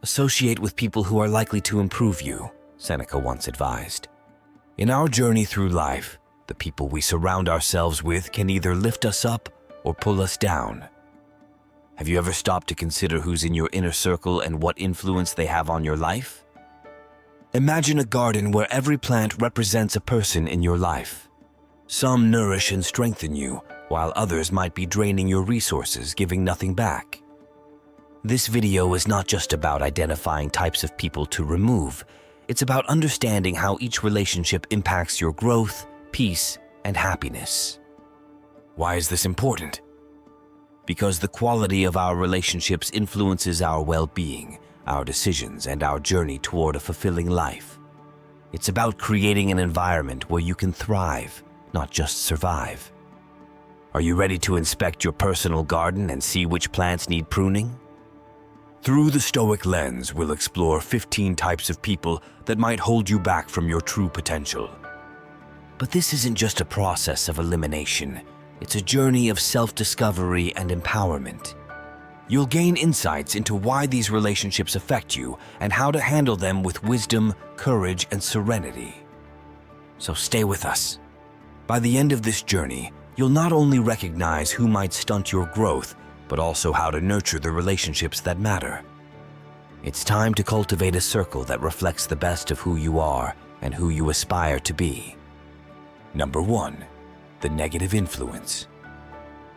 Associate with people who are likely to improve you, Seneca once advised. In our journey through life, the people we surround ourselves with can either lift us up or pull us down. Have you ever stopped to consider who's in your inner circle and what influence they have on your life? Imagine a garden where every plant represents a person in your life. Some nourish and strengthen you, while others might be draining your resources, giving nothing back. This video is not just about identifying types of people to remove. It's about understanding how each relationship impacts your growth, peace, and happiness. Why is this important? Because the quality of our relationships influences our well-being, our decisions, and our journey toward a fulfilling life. It's about creating an environment where you can thrive, not just survive. Are you ready to inspect your personal garden and see which plants need pruning? Through the Stoic lens, we'll explore 15 types of people that might hold you back from your true potential. But this isn't just a process of elimination. It's a journey of self-discovery and empowerment. You'll gain insights into why these relationships affect you and how to handle them with wisdom, courage, and serenity. So stay with us. By the end of this journey, you'll not only recognize who might stunt your growth, but also how to nurture the relationships that matter. It's time to cultivate a circle that reflects the best of who you are and who you aspire to be. Number 1. The negative influence.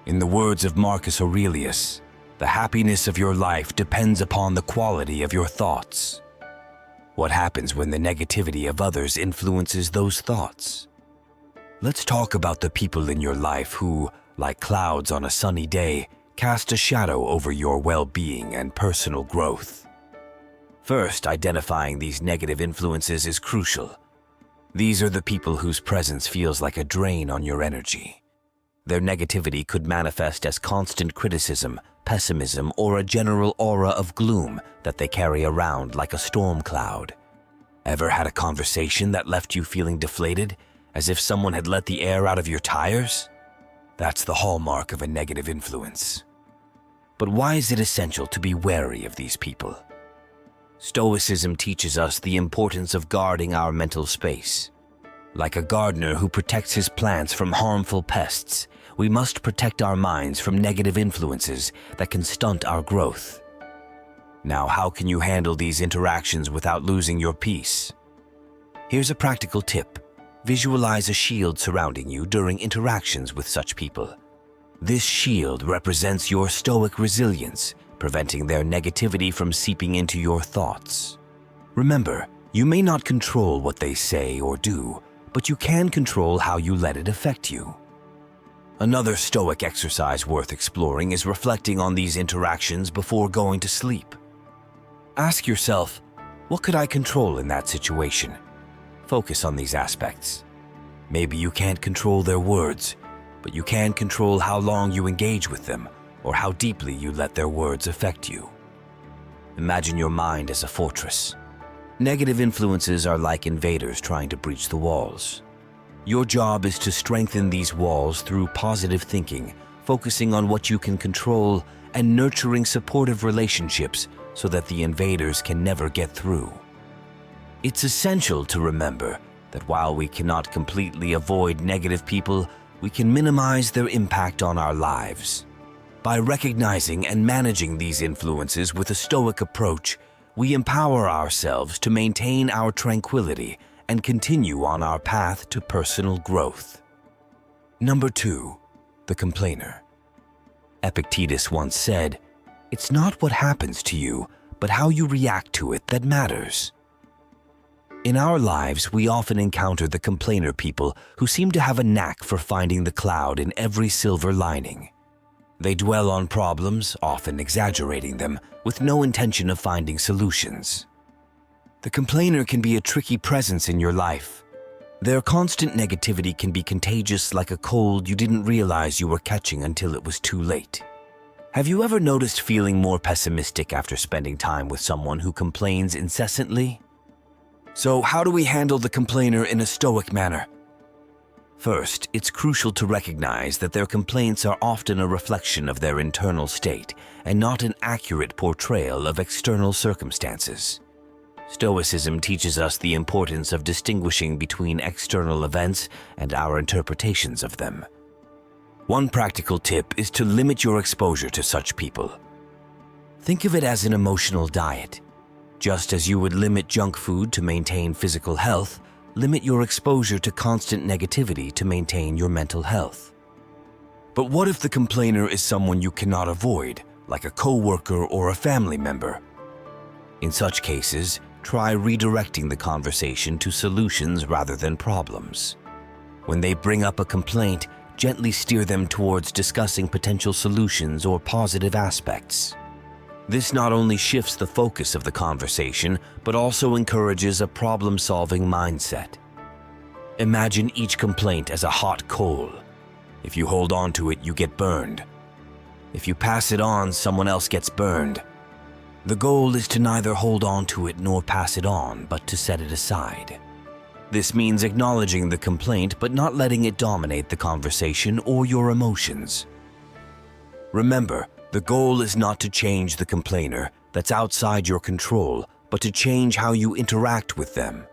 In the words of Marcus Aurelius, the happiness of your life depends upon the quality of your thoughts. What happens when the negativity of others influences those thoughts? Let's talk about the people in your life who, like clouds on a sunny day, cast a shadow over your well-being and personal growth. First, identifying these negative influences is crucial. These are the people whose presence feels like a drain on your energy. Their negativity could manifest as constant criticism, pessimism, or a general aura of gloom that they carry around like a storm cloud. Ever had a conversation that left you feeling deflated, as if someone had let the air out of your tires? That's the hallmark of a negative influence. But why is it essential to be wary of these people? Stoicism teaches us the importance of guarding our mental space. Like a gardener who protects his plants from harmful pests, we must protect our minds from negative influences that can stunt our growth. Now, how can you handle these interactions without losing your peace? Here's a practical tip. Visualize a shield surrounding you during interactions with such people. This shield represents your stoic resilience, preventing their negativity from seeping into your thoughts. Remember, you may not control what they say or do, but you can control how you let it affect you. Another stoic exercise worth exploring is reflecting on these interactions before going to sleep. Ask yourself, what could I control in that situation? Focus on these aspects. Maybe you can't control their words, but you can control how long you engage with them or how deeply you let their words affect you. Imagine your mind as a fortress. Negative influences are like invaders trying to breach the walls. Your job is to strengthen these walls through positive thinking, focusing on what you can control and nurturing supportive relationships so that the invaders can never get through. It's essential to remember that while we cannot completely avoid negative people, we can minimize their impact on our lives. By recognizing and managing these influences with a stoic approach, we empower ourselves to maintain our tranquility and continue on our path to personal growth. Number 2, the complainer. Epictetus once said, "It's not what happens to you, but how you react to it that matters." In our lives, we often encounter the complainer people who seem to have a knack for finding the cloud in every silver lining. They dwell on problems, often exaggerating them, with no intention of finding solutions. The complainer can be a tricky presence in your life. Their constant negativity can be contagious like a cold you didn't realize you were catching until it was too late. Have you ever noticed feeling more pessimistic after spending time with someone who complains incessantly? So how do we handle the complainer in a stoic manner? First, it's crucial to recognize that their complaints are often a reflection of their internal state and not an accurate portrayal of external circumstances. Stoicism teaches us the importance of distinguishing between external events and our interpretations of them. One practical tip is to limit your exposure to such people. Think of it as an emotional diet. Just as you would limit junk food to maintain physical health, limit your exposure to constant negativity to maintain your mental health. But what if the complainer is someone you cannot avoid, like a coworker or a family member? In such cases, try redirecting the conversation to solutions rather than problems. When they bring up a complaint, gently steer them towards discussing potential solutions or positive aspects. This not only shifts the focus of the conversation, but also encourages a problem-solving mindset. Imagine each complaint as a hot coal. If you hold on to it, you get burned. If you pass it on, someone else gets burned. The goal is to neither hold on to it nor pass it on, but to set it aside. This means acknowledging the complaint, but not letting it dominate the conversation or your emotions. Remember, the goal is not to change the complainer, that's outside your control, but to change how you interact with them.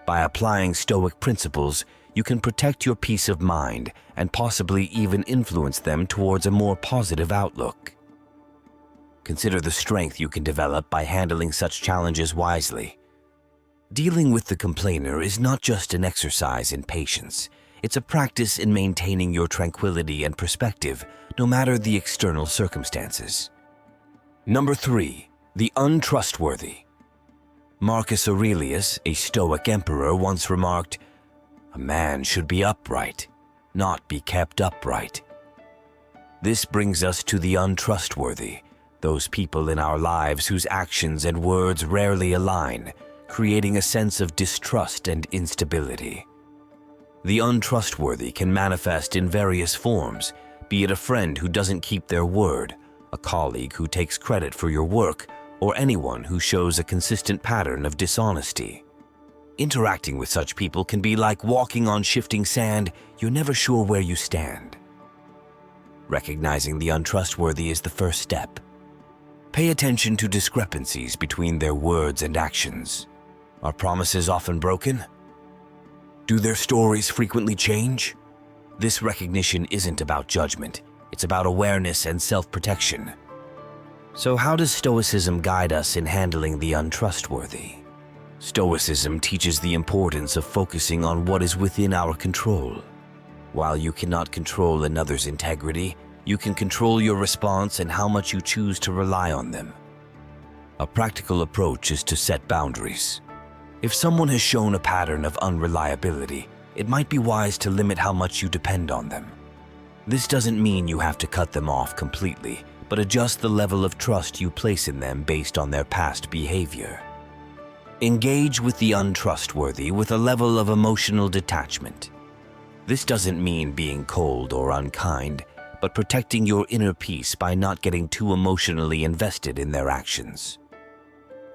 By applying Stoic principles, you can protect your peace of mind and possibly even influence them towards a more positive outlook. Consider the strength you can develop by handling such challenges wisely. Dealing with the complainer is not just an exercise in patience. It's a practice in maintaining your tranquility and perspective, no matter the external circumstances. Number 3, the untrustworthy. Marcus Aurelius, a Stoic emperor, once remarked, "A man should be upright, not be kept upright." This brings us to the untrustworthy, those people in our lives whose actions and words rarely align, creating a sense of distrust and instability. The untrustworthy can manifest in various forms, be it a friend who doesn't keep their word, a colleague who takes credit for your work, or anyone who shows a consistent pattern of dishonesty. Interacting with such people can be like walking on shifting sand. You're never sure where you stand. Recognizing the untrustworthy is the first step. Pay attention to discrepancies between their words and actions. Are promises often broken? Do their stories frequently change? This recognition isn't about judgment. It's about awareness and self-protection. So how does Stoicism guide us in handling the untrustworthy? Stoicism teaches the importance of focusing on what is within our control. While you cannot control another's integrity, you can control your response and how much you choose to rely on them. A practical approach is to set boundaries. If someone has shown a pattern of unreliability, it might be wise to limit how much you depend on them. This doesn't mean you have to cut them off completely, but adjust the level of trust you place in them based on their past behavior. Engage with the untrustworthy with a level of emotional detachment. This doesn't mean being cold or unkind, but protecting your inner peace by not getting too emotionally invested in their actions.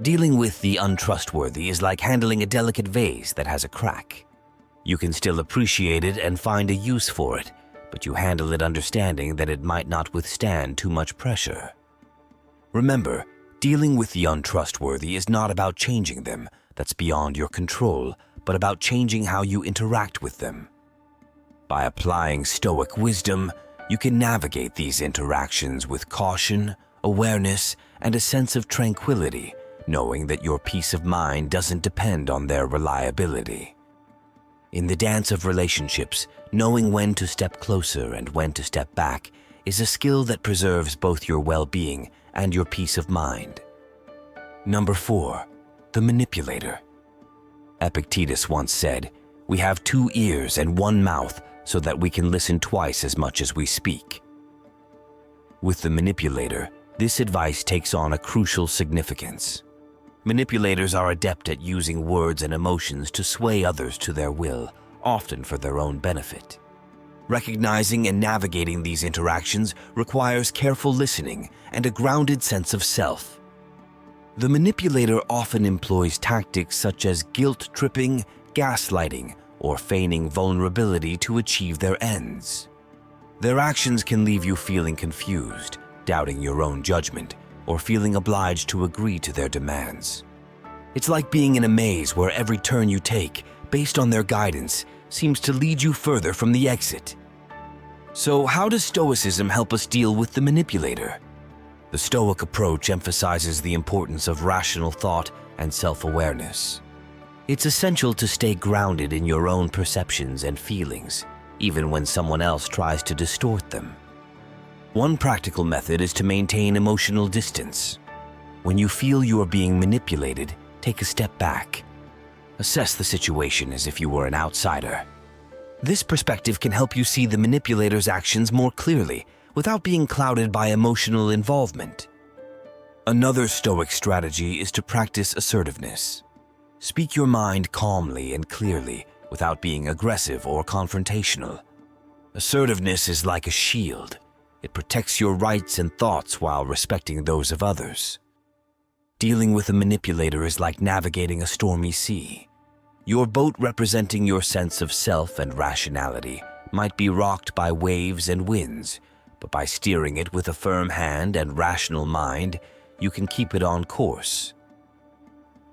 Dealing with the untrustworthy is like handling a delicate vase that has a crack. You can still appreciate it and find a use for it, but you handle it understanding that it might not withstand too much pressure. Remember, dealing with the untrustworthy is not about changing them, that's beyond your control, but about changing how you interact with them. By applying Stoic wisdom, you can navigate these interactions with caution, awareness, and a sense of tranquility, knowing that your peace of mind doesn't depend on their reliability. In the dance of relationships, knowing when to step closer and when to step back is a skill that preserves both your well-being and your peace of mind. Number 4, the manipulator. Epictetus once said, "We have 2 ears and 1 mouth so that we can listen twice as much as we speak." With the manipulator, this advice takes on a crucial significance. Manipulators are adept at using words and emotions to sway others to their will, often for their own benefit. Recognizing and navigating these interactions requires careful listening and a grounded sense of self. The manipulator often employs tactics such as guilt-tripping, gaslighting, or feigning vulnerability to achieve their ends. Their actions can leave you feeling confused, doubting your own judgment, or feeling obliged to agree to their demands. It's like being in a maze where every turn you take, based on their guidance, seems to lead you further from the exit. So how does Stoicism help us deal with the manipulator? The Stoic approach emphasizes the importance of rational thought and self-awareness. It's essential to stay grounded in your own perceptions and feelings, even when someone else tries to distort them. One practical method is to maintain emotional distance. When you feel you are being manipulated, take a step back. Assess the situation as if you were an outsider. This perspective can help you see the manipulator's actions more clearly without being clouded by emotional involvement. Another Stoic strategy is to practice assertiveness. Speak your mind calmly and clearly without being aggressive or confrontational. Assertiveness is like a shield. It protects your rights and thoughts while respecting those of others. Dealing with a manipulator is like navigating a stormy sea. Your boat, representing your sense of self and rationality, might be rocked by waves and winds, but by steering it with a firm hand and rational mind, you can keep it on course.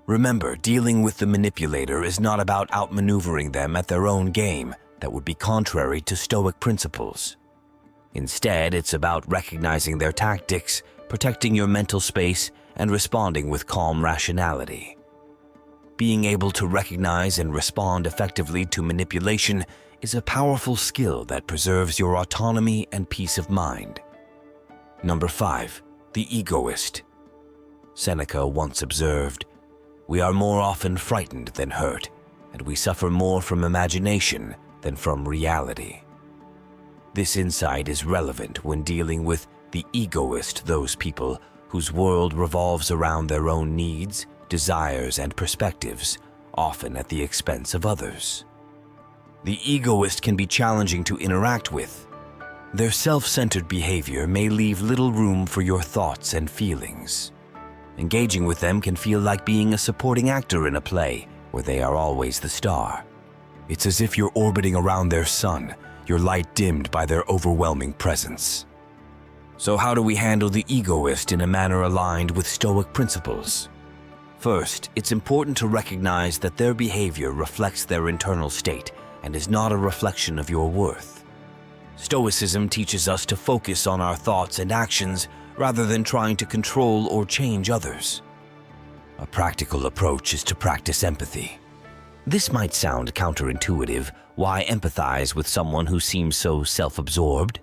Remember, dealing with the manipulator is not about outmaneuvering them at their own game that would be contrary to Stoic principles. Instead, it's about recognizing their tactics, protecting your mental space, and responding with calm rationality. Being able to recognize and respond effectively to manipulation is a powerful skill that preserves your autonomy and peace of mind. Number 5. The egoist. Seneca once observed, "We are more often frightened than hurt, and we suffer more from imagination than from reality." This insight is relevant when dealing with the egoist, those people whose world revolves around their own needs, desires, and perspectives, often at the expense of others. The egoist can be challenging to interact with. Their self-centered behavior may leave little room for your thoughts and feelings. Engaging with them can feel like being a supporting actor in a play where they are always the star. It's as if you're orbiting around their sun, your light dimmed by their overwhelming presence. So how do we handle the egoist in a manner aligned with Stoic principles? First, it's important to recognize that their behavior reflects their internal state and is not a reflection of your worth. Stoicism teaches us to focus on our thoughts and actions rather than trying to control or change others. A practical approach is to practice empathy. This might sound counterintuitive. Why empathize with someone who seems so self-absorbed?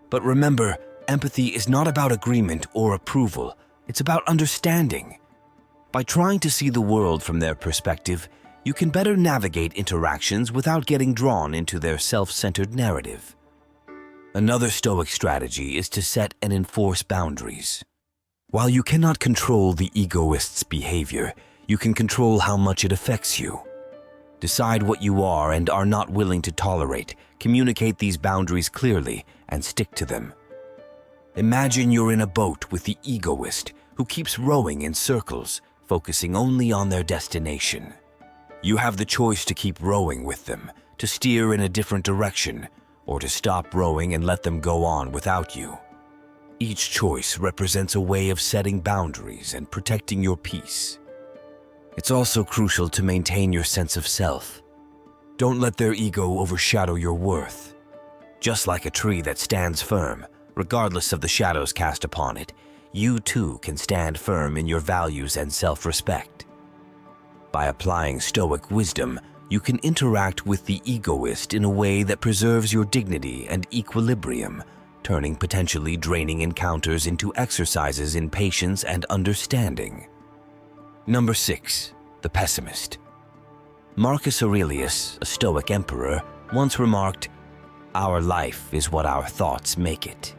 But remember, empathy is not about agreement or approval. It's about understanding. By trying to see the world from their perspective, you can better navigate interactions without getting drawn into their self-centered narrative. Another Stoic strategy is to set and enforce boundaries. While you cannot control the egoist's behavior, you can control how much it affects you. Decide what you are and are not willing to tolerate, communicate these boundaries clearly, and stick to them. Imagine you're in a boat with the egoist who keeps rowing in circles, focusing only on their destination. You have the choice to keep rowing with them, to steer in a different direction, or to stop rowing and let them go on without you. Each choice represents a way of setting boundaries and protecting your peace. It's also crucial to maintain your sense of self. Don't let their ego overshadow your worth. Just like a tree that stands firm, regardless of the shadows cast upon it, you too can stand firm in your values and self-respect. By applying Stoic wisdom, you can interact with the egoist in a way that preserves your dignity and equilibrium, turning potentially draining encounters into exercises in patience and understanding. Number 6. The pessimist. Marcus Aurelius, a Stoic emperor, once remarked, "Our life is what our thoughts make it."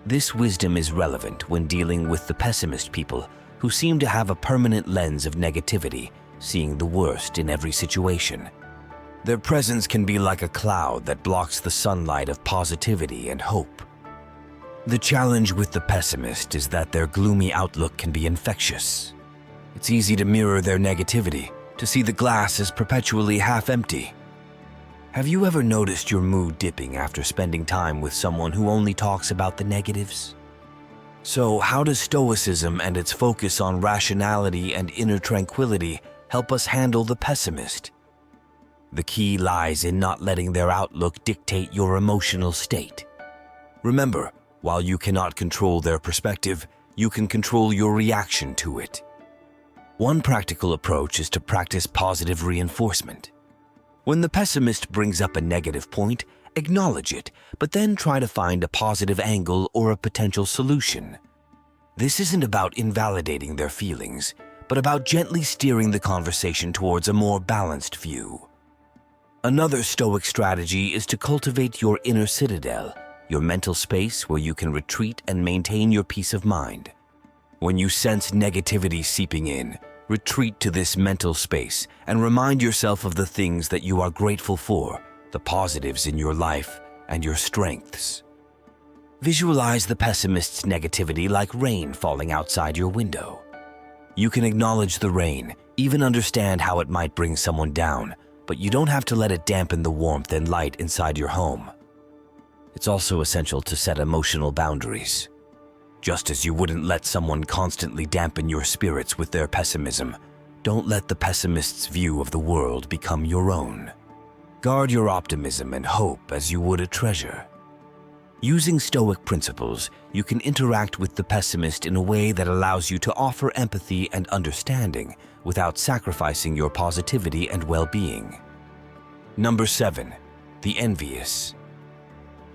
This wisdom is relevant when dealing with the pessimist people who seem to have a permanent lens of negativity, seeing the worst in every situation. Their presence can be like a cloud that blocks the sunlight of positivity and hope. The challenge with the pessimist is that their gloomy outlook can be infectious. It's easy to mirror their negativity, to see the glass as perpetually half empty. Have you ever noticed your mood dipping after spending time with someone who only talks about the negatives? So, how does Stoicism and its focus on rationality and inner tranquility help us handle the pessimist? The key lies in not letting their outlook dictate your emotional state. Remember, while you cannot control their perspective, you can control your reaction to it. One practical approach is to practice positive reinforcement. When the pessimist brings up a negative point, acknowledge it, but then try to find a positive angle or a potential solution. This isn't about invalidating their feelings, but about gently steering the conversation towards a more balanced view. Another Stoic strategy is to cultivate your inner citadel, your mental space where you can retreat and maintain your peace of mind. When you sense negativity seeping in, retreat to this mental space and remind yourself of the things that you are grateful for, the positives in your life, and your strengths. Visualize the pessimist's negativity like rain falling outside your window. You can acknowledge the rain, even understand how it might bring someone down, but you don't have to let it dampen the warmth and light inside your home. It's also essential to set emotional boundaries. Just as you wouldn't let someone constantly dampen your spirits with their pessimism, don't let the pessimist's view of the world become your own. Guard your optimism and hope as you would a treasure. Using Stoic principles, you can interact with the pessimist in a way that allows you to offer empathy and understanding without sacrificing your positivity and well-being. Number 7. The envious.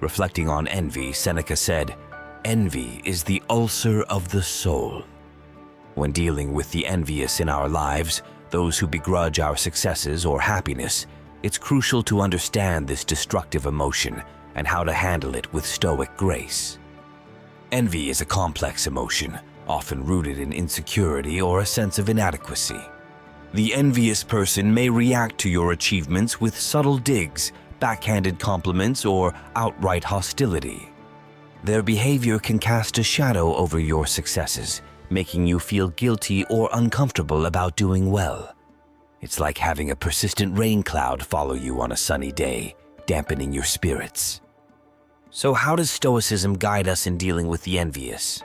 Reflecting on envy, Seneca said, "Envy is the ulcer of the soul." When dealing with the envious in our lives, those who begrudge our successes or happiness, it's crucial to understand this destructive emotion and how to handle it with Stoic grace. Envy is a complex emotion, often rooted in insecurity or a sense of inadequacy. The envious person may react to your achievements with subtle digs, backhanded compliments, or outright hostility. Their behavior can cast a shadow over your successes, making you feel guilty or uncomfortable about doing well. It's like having a persistent rain cloud follow you on a sunny day, dampening your spirits. So how does Stoicism guide us in dealing with the envious?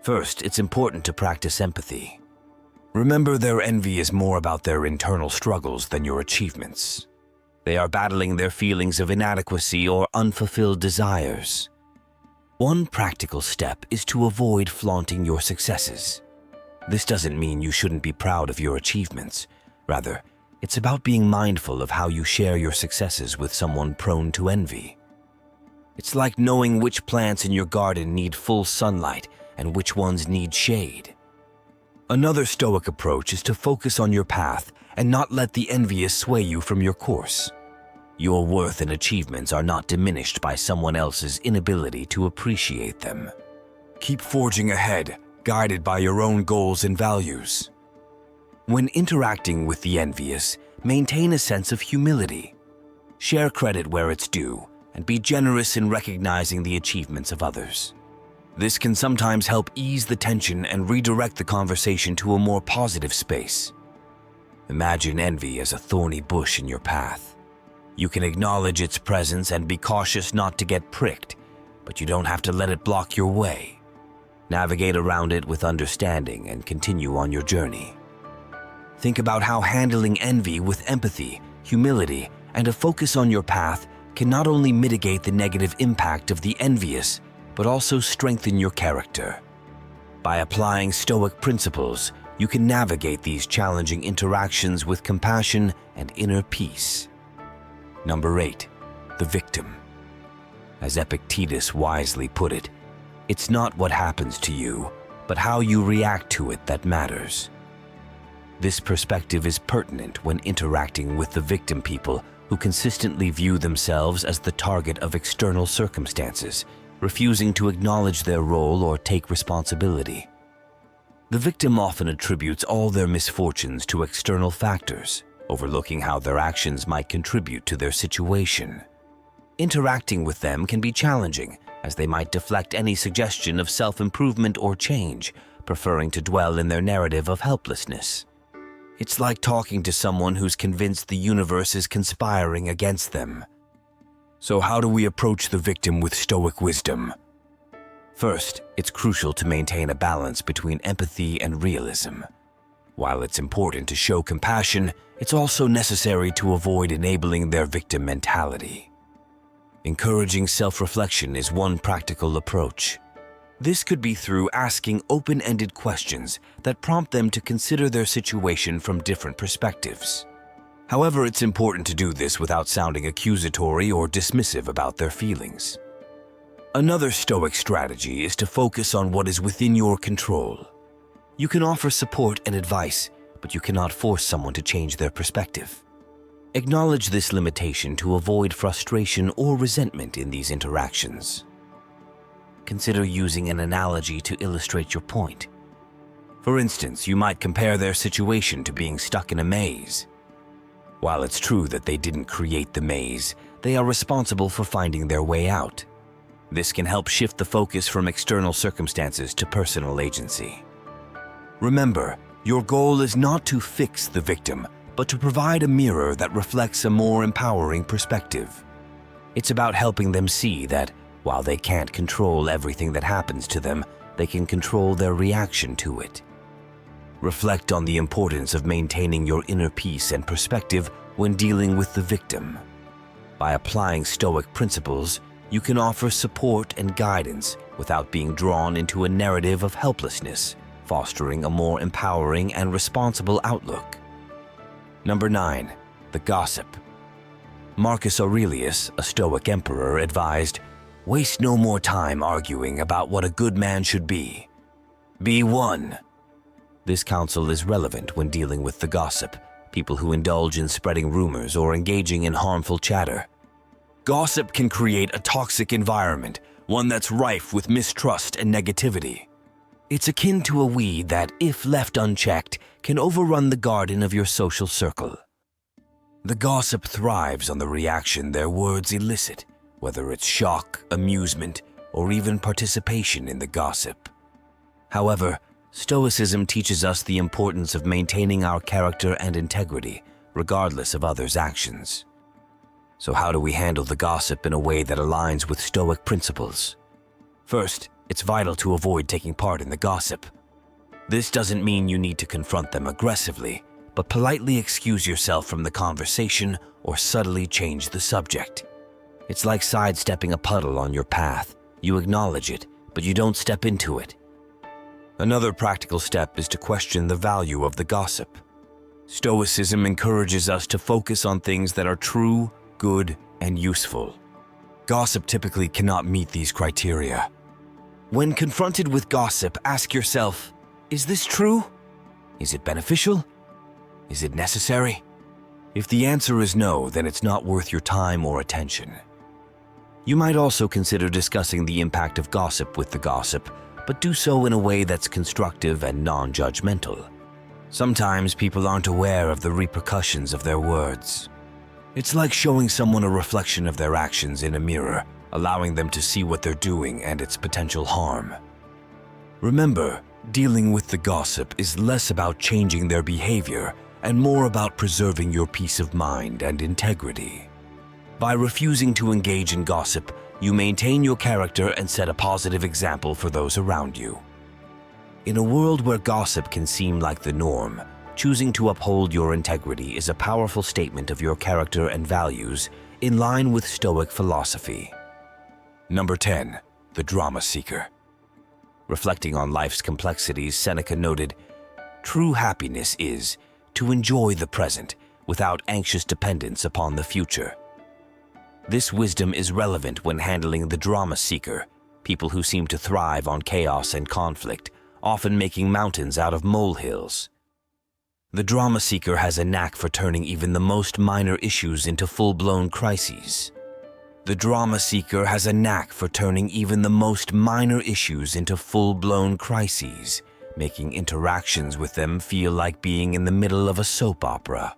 First, it's important to practice empathy. Remember, their envy is more about their internal struggles than your achievements. They are battling their feelings of inadequacy or unfulfilled desires. One practical step is to avoid flaunting your successes. This doesn't mean you shouldn't be proud of your achievements. Rather, it's about being mindful of how you share your successes with someone prone to envy. It's like knowing which plants in your garden need full sunlight and which ones need shade. Another Stoic approach is to focus on your path and not let the envious sway you from your course. Your worth and achievements are not diminished by someone else's inability to appreciate them. Keep forging ahead, guided by your own goals and values. When interacting with the envious, maintain a sense of humility. Share credit where it's due, and be generous in recognizing the achievements of others. This can sometimes help ease the tension and redirect the conversation to a more positive space. Imagine envy as a thorny bush in your path. You can acknowledge its presence and be cautious not to get pricked, but you don't have to let it block your way. Navigate around it with understanding and continue on your journey. Think about how handling envy with empathy, humility, and a focus on your path can not only mitigate the negative impact of the envious, but also strengthen your character. By applying Stoic principles, you can navigate these challenging interactions with compassion and inner peace. Number 8. The victim. As Epictetus wisely put it, it's not what happens to you, but how you react to it that matters. This perspective is pertinent when interacting with the victim people who consistently view themselves as the target of external circumstances, refusing to acknowledge their role or take responsibility. The victim often attributes all their misfortunes to external factors, overlooking how their actions might contribute to their situation. Interacting with them can be challenging, as they might deflect any suggestion of self-improvement or change, preferring to dwell in their narrative of helplessness. It's like talking to someone who's convinced the universe is conspiring against them. So how do we approach the victim with Stoic wisdom? First, it's crucial to maintain a balance between empathy and realism. While it's important to show compassion, it's also necessary to avoid enabling their victim mentality. Encouraging self-reflection is one practical approach. This could be through asking open-ended questions that prompt them to consider their situation from different perspectives. However, it's important to do this without sounding accusatory or dismissive about their feelings. Another Stoic strategy is to focus on what is within your control. You can offer support and advice, but you cannot force someone to change their perspective. Acknowledge this limitation to avoid frustration or resentment in these interactions. Consider using an analogy to illustrate your point. For instance, you might compare their situation to being stuck in a maze. While it's true that they didn't create the maze, they are responsible for finding their way out. This can help shift the focus from external circumstances to personal agency. Remember, your goal is not to fix the victim, but to provide a mirror that reflects a more empowering perspective. It's about helping them see that, while they can't control everything that happens to them, they can control their reaction to it. Reflect on the importance of maintaining your inner peace and perspective when dealing with the victim. By applying Stoic principles, you can offer support and guidance without being drawn into a narrative of helplessness, fostering a more empowering and responsible outlook. Number 9. The gossip. Marcus Aurelius, a Stoic emperor, advised, "Waste no more time arguing about what a good man should be. Be one." This counsel is relevant when dealing with the gossip, people who indulge in spreading rumors or engaging in harmful chatter. Gossip can create a toxic environment, one that's rife with mistrust and negativity. It's akin to a weed that, if left unchecked, can overrun the garden of your social circle. The gossip thrives on the reaction their words elicit, whether it's shock, amusement, or even participation in the gossip. However, Stoicism teaches us the importance of maintaining our character and integrity, regardless of others' actions. So how do we handle the gossip in a way that aligns with Stoic principles? First, it's vital to avoid taking part in the gossip. This doesn't mean you need to confront them aggressively, but politely excuse yourself from the conversation or subtly change the subject. It's like sidestepping a puddle on your path. You acknowledge it, but you don't step into it. Another practical step is to question the value of the gossip. Stoicism encourages us to focus on things that are true, good, and useful. Gossip typically cannot meet these criteria. When confronted with gossip, ask yourself, is this true? Is it beneficial? Is it necessary? If the answer is no, then it's not worth your time or attention. You might also consider discussing the impact of gossip with the gossip, but do so in a way that's constructive and non-judgmental. Sometimes people aren't aware of the repercussions of their words. It's like showing someone a reflection of their actions in a mirror, allowing them to see what they're doing and its potential harm. Remember, dealing with the gossip is less about changing their behavior and more about preserving your peace of mind and integrity. By refusing to engage in gossip, you maintain your character and set a positive example for those around you. In a world where gossip can seem like the norm, choosing to uphold your integrity is a powerful statement of your character and values in line with Stoic philosophy. Number 10. The drama seeker. Reflecting on life's complexities, Seneca noted, "True happiness is to enjoy the present without anxious dependence upon the future." This wisdom is relevant when handling the drama seeker, people who seem to thrive on chaos and conflict, often making mountains out of molehills. The drama seeker has a knack for turning even the most minor issues into full-blown crises. The drama seeker has a knack for turning even the most minor issues into full-blown crises, making interactions with them feel like being in the middle of a soap opera.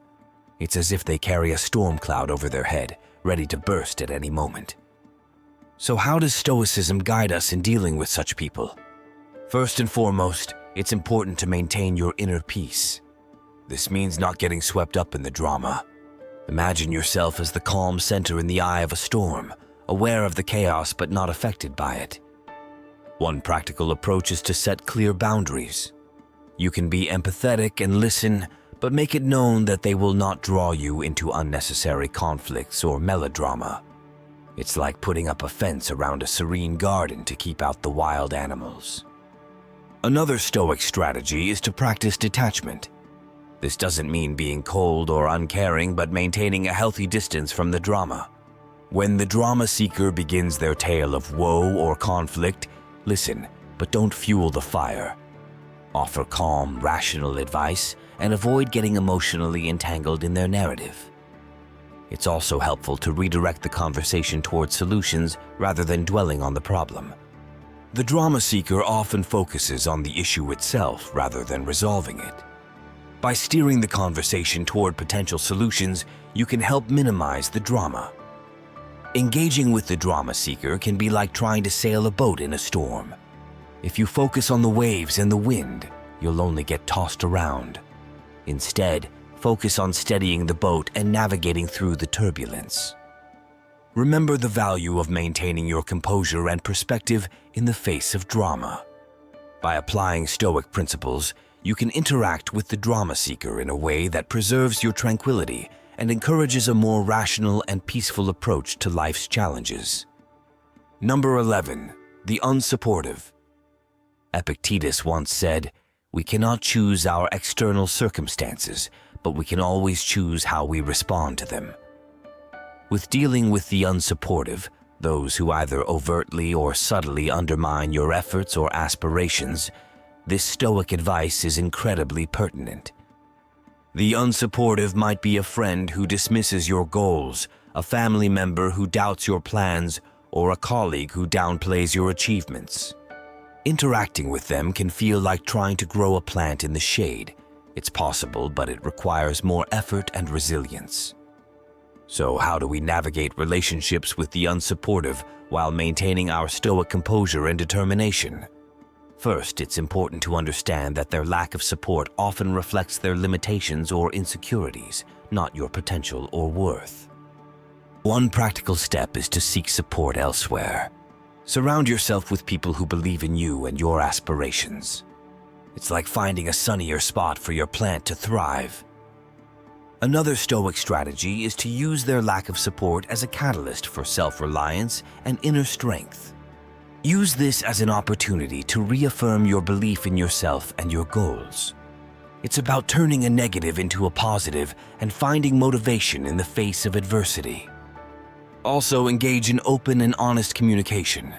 It's as if they carry a storm cloud over their head, ready to burst at any moment. So how does Stoicism guide us in dealing with such people? First and foremost, it's important to maintain your inner peace. This means not getting swept up in the drama. Imagine yourself as the calm center in the eye of a storm, aware of the chaos but not affected by it. One practical approach is to set clear boundaries. You can be empathetic and listen, but make it known that they will not draw you into unnecessary conflicts or melodrama. It's like putting up a fence around a serene garden to keep out the wild animals. Another Stoic strategy is to practice detachment. This doesn't mean being cold or uncaring, but maintaining a healthy distance from the drama. When the drama seeker begins their tale of woe or conflict, listen, but don't fuel the fire. Offer calm, rational advice and avoid getting emotionally entangled in their narrative. It's also helpful to redirect the conversation towards solutions rather than dwelling on the problem. The drama seeker often focuses on the issue itself rather than resolving it. By steering the conversation toward potential solutions, you can help minimize the drama. Engaging with the drama seeker can be like trying to sail a boat in a storm. If you focus on the waves and the wind, you'll only get tossed around. Instead, focus on steadying the boat and navigating through the turbulence. Remember the value of maintaining your composure and perspective in the face of drama. By applying Stoic principles, you can interact with the drama seeker in a way that preserves your tranquility and encourages a more rational and peaceful approach to life's challenges. Number 11. The unsupportive. Epictetus once said, "We cannot choose our external circumstances, but we can always choose how we respond to them." With dealing with the unsupportive, those who either overtly or subtly undermine your efforts or aspirations, this Stoic advice is incredibly pertinent. The unsupportive might be a friend who dismisses your goals, a family member who doubts your plans, or a colleague who downplays your achievements. Interacting with them can feel like trying to grow a plant in the shade. It's possible, but it requires more effort and resilience. So how do we navigate relationships with the unsupportive while maintaining our Stoic composure and determination? First, it's important to understand that their lack of support often reflects their limitations or insecurities, not your potential or worth. One practical step is to seek support elsewhere. Surround yourself with people who believe in you and your aspirations. It's like finding a sunnier spot for your plant to thrive. Another Stoic strategy is to use their lack of support as a catalyst for self-reliance and inner strength. Use this as an opportunity to reaffirm your belief in yourself and your goals. It's about turning a negative into a positive and finding motivation in the face of adversity. Also, engage in open and honest communication.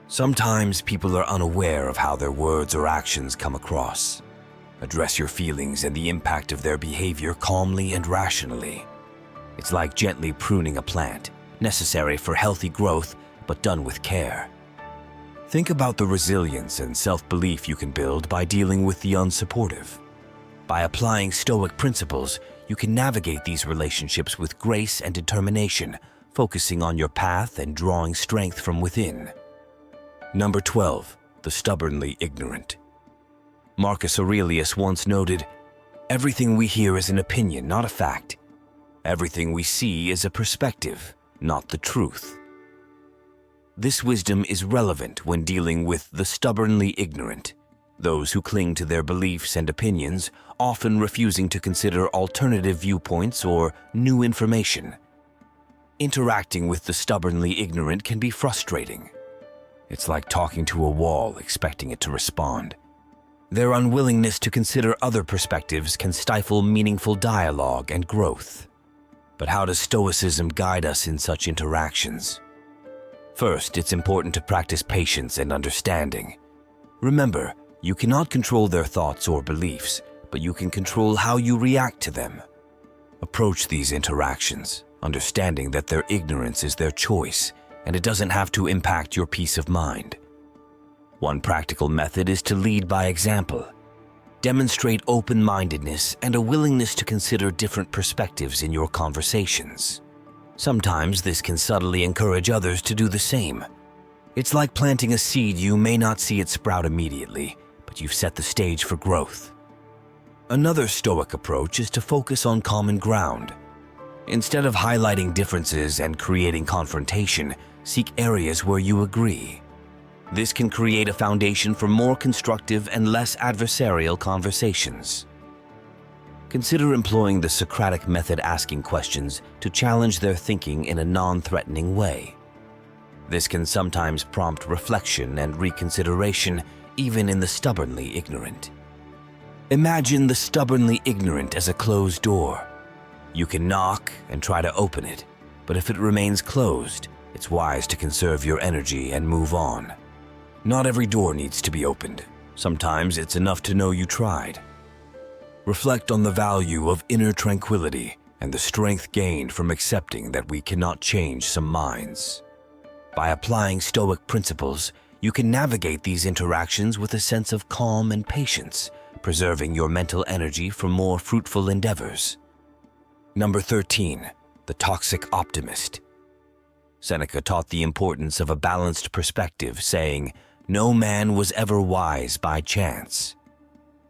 Sometimes people are unaware of how their words or actions come across. Address your feelings and the impact of their behavior calmly and rationally. It's like gently pruning a plant, necessary for healthy growth, but done with care. Think about the resilience and self-belief you can build by dealing with the unsupportive. By applying Stoic principles, you can navigate these relationships with grace and determination, focusing on your path and drawing strength from within. Number 12. The stubbornly ignorant. Marcus Aurelius once noted, "Everything we hear is an opinion, not a fact. Everything we see is a perspective, not the truth." This wisdom is relevant when dealing with the stubbornly ignorant, those who cling to their beliefs and opinions, often refusing to consider alternative viewpoints or new information. Interacting with the stubbornly ignorant can be frustrating. It's like talking to a wall, expecting it to respond. Their unwillingness to consider other perspectives can stifle meaningful dialogue and growth. But how does Stoicism guide us in such interactions? First, it's important to practice patience and understanding. Remember, you cannot control their thoughts or beliefs, but you can control how you react to them. Approach these interactions, understanding that their ignorance is their choice, and it doesn't have to impact your peace of mind. One practical method is to lead by example. Demonstrate open-mindedness and a willingness to consider different perspectives in your conversations. Sometimes this can subtly encourage others to do the same. It's like planting a seed. You may not see it sprout immediately, but you've set the stage for growth. Another Stoic approach is to focus on common ground. Instead of highlighting differences and creating confrontation, seek areas where you agree. This can create a foundation for more constructive and less adversarial conversations. Consider employing the Socratic method, asking questions to challenge their thinking in a non-threatening way. This can sometimes prompt reflection and reconsideration, even in the stubbornly ignorant. Imagine the stubbornly ignorant as a closed door. You can knock and try to open it, but if it remains closed, it's wise to conserve your energy and move on. Not every door needs to be opened. Sometimes it's enough to know you tried. Reflect on the value of inner tranquility and the strength gained from accepting that we cannot change some minds. By applying Stoic principles, you can navigate these interactions with a sense of calm and patience, preserving your mental energy for more fruitful endeavors. Number 13, the toxic optimist. Seneca taught the importance of a balanced perspective, saying, "No man was ever wise by chance."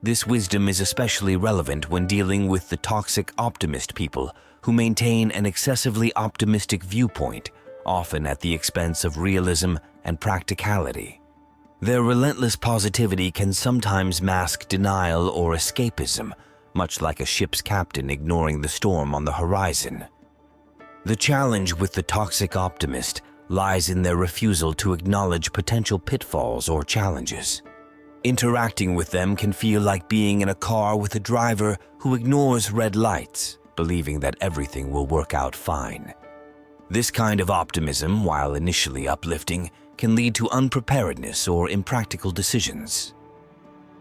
This wisdom is especially relevant when dealing with the toxic optimist people who maintain an excessively optimistic viewpoint, often at the expense of realism and practicality. Their relentless positivity can sometimes mask denial or escapism, much like a ship's captain ignoring the storm on the horizon. The challenge with the toxic optimist lies in their refusal to acknowledge potential pitfalls or challenges. Interacting with them can feel like being in a car with a driver who ignores red lights, believing that everything will work out fine. This kind of optimism, while initially uplifting, can lead to unpreparedness or impractical decisions.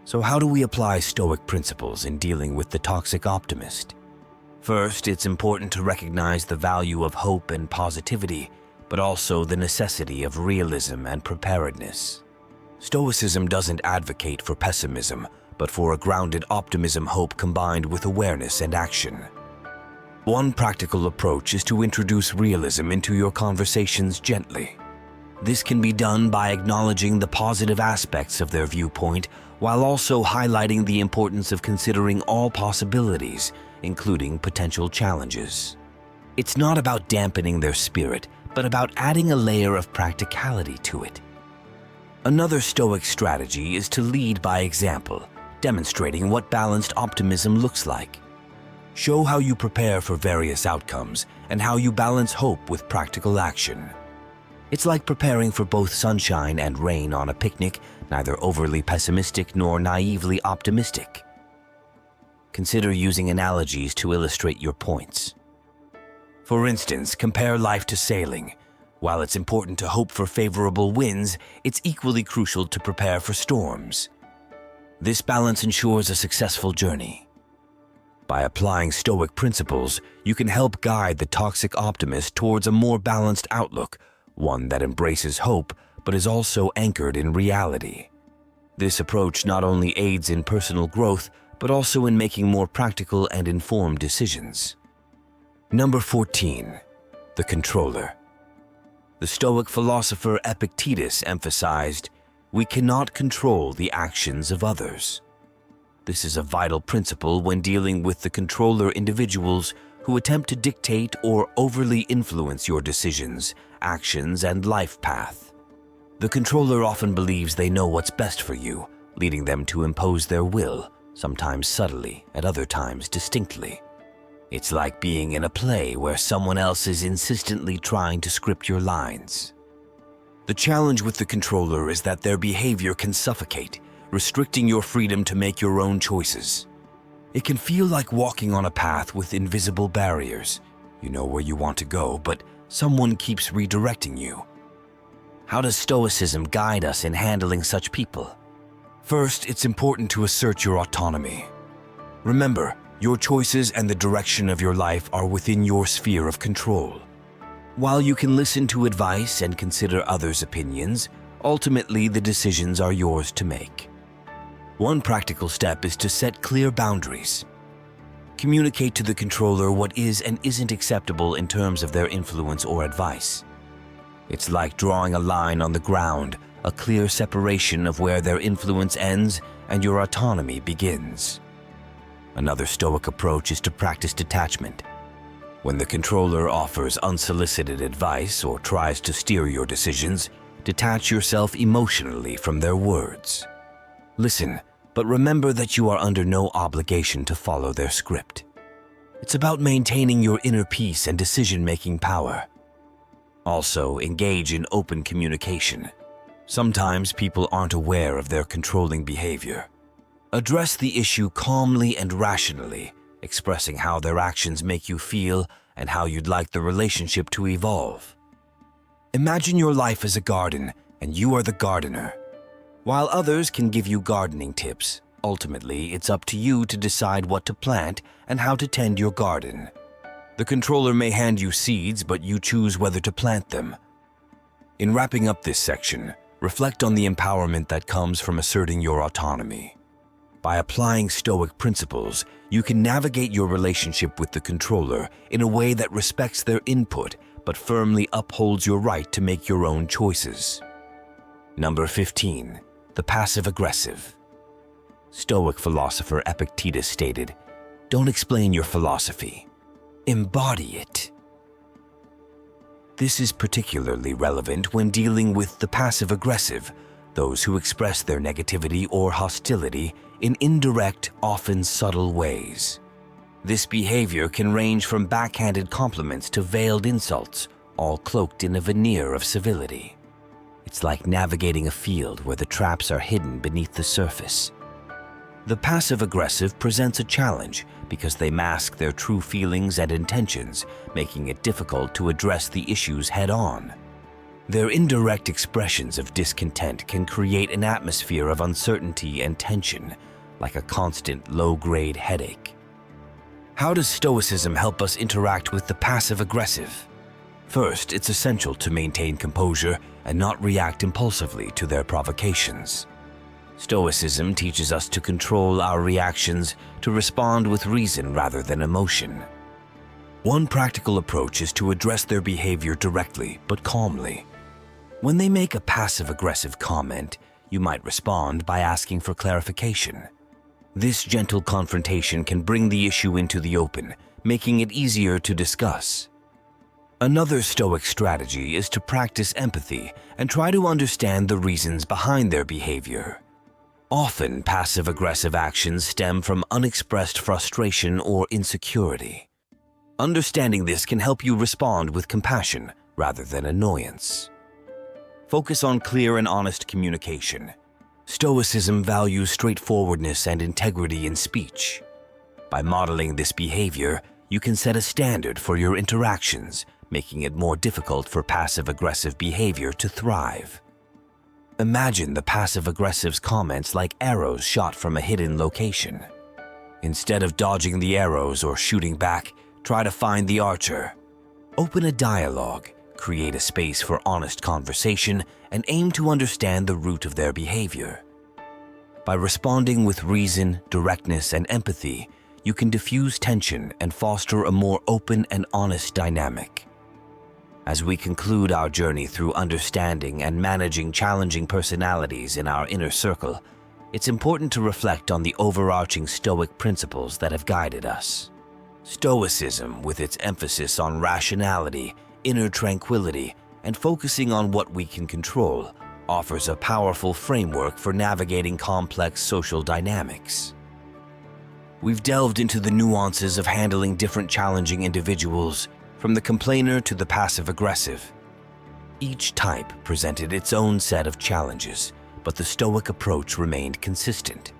So how do we apply Stoic principles in dealing with the toxic optimist? First, it's important to recognize the value of hope and positivity, but also the necessity of realism and preparedness. Stoicism doesn't advocate for pessimism, but for a grounded optimism, hope combined with awareness and action. One practical approach is to introduce realism into your conversations gently. This can be done by acknowledging the positive aspects of their viewpoint while also highlighting the importance of considering all possibilities, including potential challenges. It's not about dampening their spirit, but about adding a layer of practicality to it. Another Stoic strategy is to lead by example, demonstrating what balanced optimism looks like. Show how you prepare for various outcomes and how you balance hope with practical action. It's like preparing for both sunshine and rain on a picnic, neither overly pessimistic nor naively optimistic. Consider using analogies to illustrate your points. For instance, compare life to sailing. While it's important to hope for favorable winds, it's equally crucial to prepare for storms. This balance ensures a successful journey. By applying Stoic principles, you can help guide the toxic optimist towards a more balanced outlook, one that embraces hope but is also anchored in reality. This approach not only aids in personal growth, but also in making more practical and informed decisions. Number 14, the controller. The Stoic philosopher Epictetus emphasized, "We cannot control the actions of others." This is a vital principle when dealing with the controller individuals who attempt to dictate or overly influence your decisions, actions, and life path. The controller often believes they know what's best for you, leading them to impose their will, sometimes subtly, at other times distinctly. It's like being in a play where someone else is insistently trying to script your lines. The challenge with the controller is that their behavior can suffocate, restricting your freedom to make your own choices. It can feel like walking on a path with invisible barriers. You know where you want to go, but someone keeps redirecting you. How does Stoicism guide us in handling such people? First, it's important to assert your autonomy. Remember, your choices and the direction of your life are within your sphere of control. While you can listen to advice and consider others' opinions, ultimately the decisions are yours to make. One practical step is to set clear boundaries. Communicate to the controller what is and isn't acceptable in terms of their influence or advice. It's like drawing a line on the ground, a clear separation of where their influence ends and your autonomy begins. Another Stoic approach is to practice detachment. When the controller offers unsolicited advice or tries to steer your decisions, detach yourself emotionally from their words. Listen, but remember that you are under no obligation to follow their script. It's about maintaining your inner peace and decision-making power. Also, engage in open communication. Sometimes people aren't aware of their controlling behavior. Address the issue calmly and rationally, expressing how their actions make you feel and how you'd like the relationship to evolve. Imagine your life as a garden and you are the gardener. While others can give you gardening tips, ultimately it's up to you to decide what to plant and how to tend your garden. The controller may hand you seeds, but you choose whether to plant them. In wrapping up this section, reflect on the empowerment that comes from asserting your autonomy. By applying Stoic principles, you can navigate your relationship with the controller in a way that respects their input but firmly upholds your right to make your own choices. Number 15. The passive-aggressive. Stoic philosopher Epictetus stated, "Don't explain your philosophy. Embody it." This is particularly relevant when dealing with the passive-aggressive, those who express their negativity or hostility in indirect, often subtle ways. This behavior can range from backhanded compliments to veiled insults, all cloaked in a veneer of civility. It's like navigating a field where the traps are hidden beneath the surface. The passive-aggressive presents a challenge because they mask their true feelings and intentions, making it difficult to address the issues head-on. Their indirect expressions of discontent can create an atmosphere of uncertainty and tension, like a constant low-grade headache. How does Stoicism help us interact with the passive-aggressive? First, it's essential to maintain composure and not react impulsively to their provocations. Stoicism teaches us to control our reactions, to respond with reason rather than emotion. One practical approach is to address their behavior directly but calmly. When they make a passive-aggressive comment, you might respond by asking for clarification. This gentle confrontation can bring the issue into the open, making it easier to discuss. Another Stoic strategy is to practice empathy and try to understand the reasons behind their behavior. Often, passive-aggressive actions stem from unexpressed frustration or insecurity. Understanding this can help you respond with compassion rather than annoyance. Focus on clear and honest communication. Stoicism values straightforwardness and integrity in speech. By modeling this behavior, you can set a standard for your interactions, making it more difficult for passive-aggressive behavior to thrive. Imagine the passive-aggressive's comments like arrows shot from a hidden location. Instead of dodging the arrows or shooting back, try to find the archer. Open a dialogue, create a space for honest conversation, and aim to understand the root of their behavior. By responding with reason, directness, and empathy, you can diffuse tension and foster a more open and honest dynamic. As we conclude our journey through understanding and managing challenging personalities in our inner circle, it's important to reflect on the overarching Stoic principles that have guided us. Stoicism, with its emphasis on rationality, inner tranquility, and focusing on what we can control, offers a powerful framework for navigating complex social dynamics. We've delved into the nuances of handling different challenging individuals, from the complainer to the passive-aggressive. Each type presented its own set of challenges, but the Stoic approach remained consistent.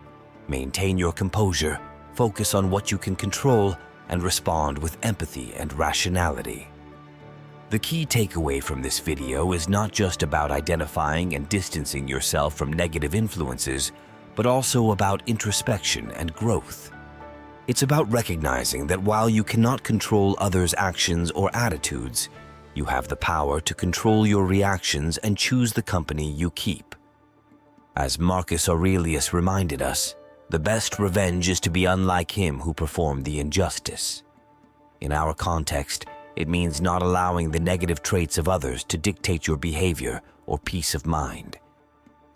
Maintain your composure, focus on what you can control, and respond with empathy and rationality. The key takeaway from this video is not just about identifying and distancing yourself from negative influences, but also about introspection and growth. It's about recognizing that while you cannot control others' actions or attitudes, you have the power to control your reactions and choose the company you keep. As Marcus Aurelius reminded us, the best revenge is to be unlike him who performed the injustice. In our context, it means not allowing the negative traits of others to dictate your behavior or peace of mind.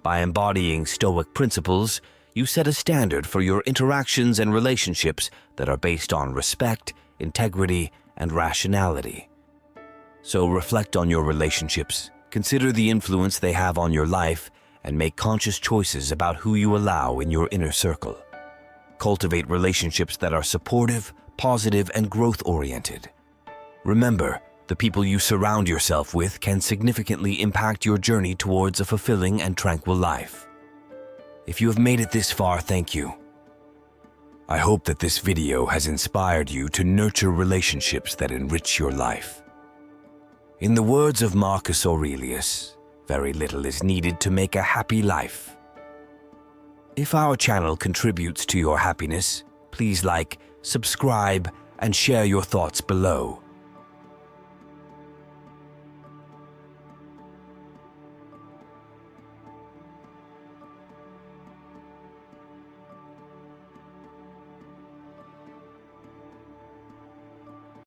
By embodying Stoic principles, You set a standard for your interactions and relationships that are based on respect, integrity, and rationality. So reflect on your relationships, consider the influence they have on your life, and make conscious choices about who you allow in your inner circle. Cultivate relationships that are supportive, positive, and growth-oriented. Remember, the people you surround yourself with can significantly impact your journey towards a fulfilling and tranquil life. If you have made it this far, thank you. I hope that this video has inspired you to nurture relationships that enrich your life. In the words of Marcus Aurelius, very little is needed to make a happy life. If our channel contributes to your happiness, please like, subscribe, and share your thoughts below.